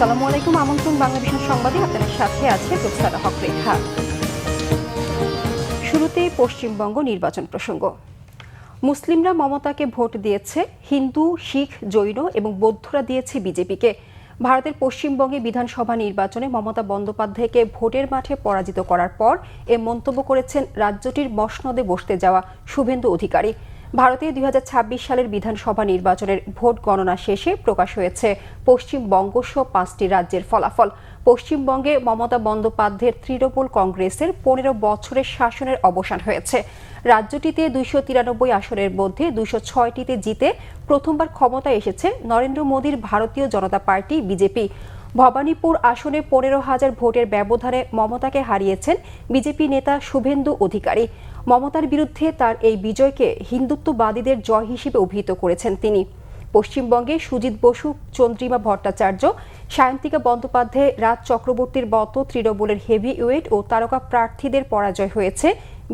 আসসালামু আলাইকুম, আমন্ত্রণ বাংলাদেশ সংবাদে আপনাদের সাথে আছে রুকসানা হক রেখা। শুরুতে পশ্চিমবঙ্গ নির্বাচন প্রসঙ্গ। মুসলিমরা মমতাকে ভোট দিয়েছে, হিন্দু, শিখ, জৈন এবং বৌদ্ধরা দিয়েছে বিজেপিকে। ভারতের পশ্চিমবঙ্গে বিধানসভা নির্বাচনে মমতা বন্দ্যোপাধ্যায়কে ভোটের মাঠে পরাজিত করার পর এ মন্তব্য করেছেন রাজ্যটির মসনদে বসতে যাওয়া শুভেন্দু অধিকারী। ভারতে 2026 সালের বিধানসভা নির্বাচনের ভোট গণনা শেষে প্রকাশ হয়েছে পশ্চিমবঙ্গ সহ 5টি রাজ্যের ফলাফল। পশ্চিমবঙ্গে মমতা বন্দ্যোপাধ্যায়ের তৃণমূল কংগ্রেসের 15 বছরের শাসনের অবসান হয়েছে। রাজ্যটিতে 293 আসনের মধ্যে 206টিতে জিতে প্রথমবার ক্ষমতায় এসেছে নরেন্দ্র মোদীর ভারতীয় জনতা পার্টি বিজেপি। ভবানীপুর আসনে 15,000 ভোটের ব্যবধানে মমতাকে হারিয়েছেন বিজেপি নেতা শুভেন্দু অধিকারী। মমতার বিরুদ্ধে তার এই বিজয়কে হিন্দুত্ববাদীদের জয় হিসেবে অভিহিত করেছেন তিনি। পশ্চিমবঙ্গে সুজিত বসু, চন্দ্রিমা ভট্টাচার্য, সায়ন্তিকা বন্দ্যোপাধ্যায়, রাজ চক্রবর্তীর মতো তৃণমূলের হেভিওয়েট ও তারকা প্রার্থীদের পরাজয় হয়েছে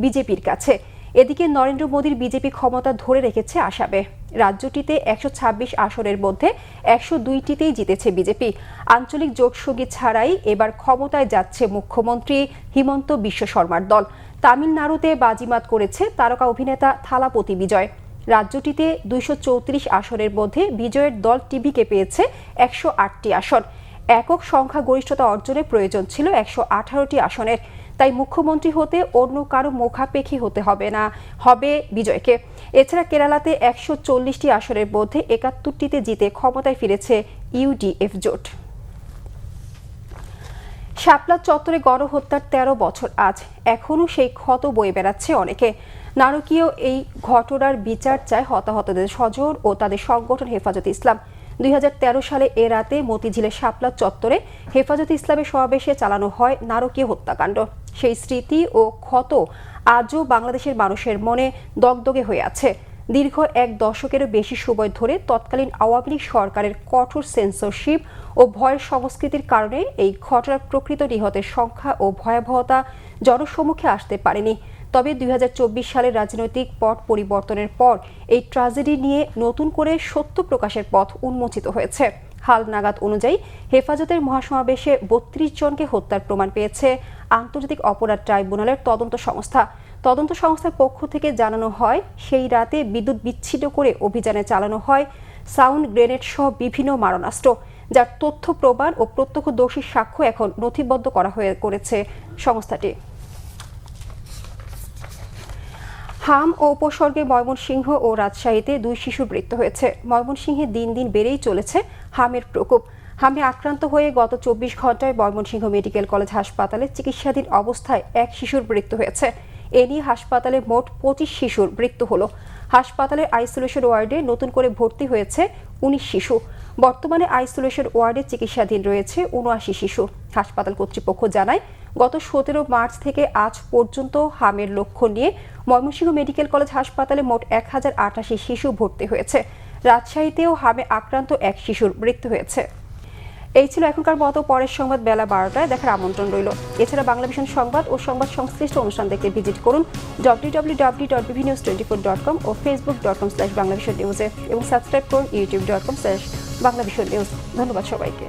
বিজেপির কাছে। এদিকে নরেন্দ্র মোদীর বিজেপি ক্ষমতা ধরে রেখেছে আসামে। রাজ্যটিতে 126 আসনের মধ্যে 102টিতেই জিতেছে বিজেপি। আঞ্চলিক জোটসঙ্গী ছাড়াই এবার ক্ষমতায় যাচ্ছে মুখ্যমন্ত্রী হিমন্ত বিশ্ব শর্মার দল। তামিলনাড়ুতে বাজিমাত করেছে তারকা অভিনেতা থালাপতি বিজয়। রাজ্যটিতে 234 আসনের মধ্যে বিজয়ের দল টিভিকে পেয়েছে 108টি আসন। একক সংখ্যাগরিষ্ঠতা অর্জনের প্রয়োজন ছিল 118টি আসনের। তাই মুখ্যমন্ত্রী হতে অন্য কারো মুখাপেক্ষী হতে হবে না, হবে বিজয়কে। এছাড়া কেরালাতে 140টি আসনের মধ্যে 71টিতে জিতে ক্ষমতায় ফিরেছে ইউডিএফ জোট। শাপলা চত্বরে গণহত্যার 13 বছর আজ, এখনও সেই ক্ষত বয়ে বেড়াচ্ছে অনেকে। নারকীয় এই ঘটনার বিচার চায় হতাহতদের স্বজন ও তাদের সংগঠন হেফাজতে ইসলাম। 2013 সালে এ রাতে মতিঝিলের শাপলা চত্বরে হেফাজতে ইসলামের সমাবেশে চালানো হয় নারকীয় হত্যাকাণ্ড। সেই স্মৃতি ও ক্ষত আজও বাংলাদেশের মানুষের মনে দগদগে হয়ে আছে। দীর্ঘ 1 দশকেরও বেশি সময় ধরে তৎকালীন আওয়ামী লীগ সরকারের কঠোর সেন্সরশিপ ও ভয়ের সংস্কৃতির কারণে এই ঘটনার প্রকৃত নিহতের সংখ্যা ও ভয়াবহতা জনসম্মুখে আসতে পারেনি। তবে 2024 সালের রাজনৈতিক পট পরিবর্তনের পর এই ট্র্যাজেডি নিয়ে নতুন করে সত্য প্রকাশের পথ উন্মোচিত হয়েছে। হালনাগাদ অনুযায়ী হেফাজতের মহাসমাবেশে 32 জনকে হত্যার প্রমাণ পেয়েছে আন্তর্জাতিক অপরাধ ট্রাইব্যুনালের তদন্ত সংস্থা। তদন্ত সংস্থার পক্ষ থেকে জানানো হয়, সেই রাতে বিদ্যুৎ বিচ্ছিন্ন করে অভিযানে চালানো হয় সাউন্ড গ্রেনেড সহ বিভিন্ন মারণাস্ত্র, যার তথ্য প্রমাণ ও প্রত্যক্ষদর্শীর সাক্ষ্য এখন নথিবদ্ধ করেছে সংস্থাটি। হাম ও উপসর্গে ময়মনসিংহ ও রাজশাহীতে 2 শিশুর মৃত্যু হয়েছে। ময়মনসিংহে দিন দিন বেড়েই চলেছে হামের প্রকোপ। হামে আক্রান্ত হয়ে গত 24 ঘন্টায় ময়মনসিংহ মেডিকেল কলেজ হাসপাতালে চিকিৎসাধীন অবস্থায় 1 শিশুর মৃত্যু হয়েছে। এ নিয়ে হাসপাতালে মোট 25 শিশুর মৃত্যু হলো। হাসপাতালের আইসোলেশন ওয়ার্ডে নতুন করে ভর্তি হয়েছে 19 শিশু। বর্তমানে আইসোলেশন ওয়ার্ডে চিকিৎসাধীন রয়েছে 79 শিশু। হাসপাতাল কর্তৃপক্ষ জানায়, গত 17 মার্চ থেকে আজ পর্যন্ত হামের লক্ষণ নিয়ে ময়মনসিংহ মেডিকেল কলেজ হাসপাতালে মোট 1088 শিশু ভর্তি হয়েছে। রাজশাহীতেও হামে আক্রান্ত 1 শিশুর মৃত্যু হয়েছে। এই ছিল এখনকার মতো, পরের সংবাদ বেলা 12টায় দেখার আমন্ত্রণ রইল। এছাড়া বাংলাভিশন সংবাদ ও সংবাদ সংশ্লিষ্ট অনুষ্ঠান দেখতে ভিজিট করুন www.bbnews24.com ও facebook.com/বাংলাভিশন নিউজে এবং সাবস্ক্রাইব করুন youtube.com/বাংলাভিশন নিউজ। ধন্যবাদ সবাইকে।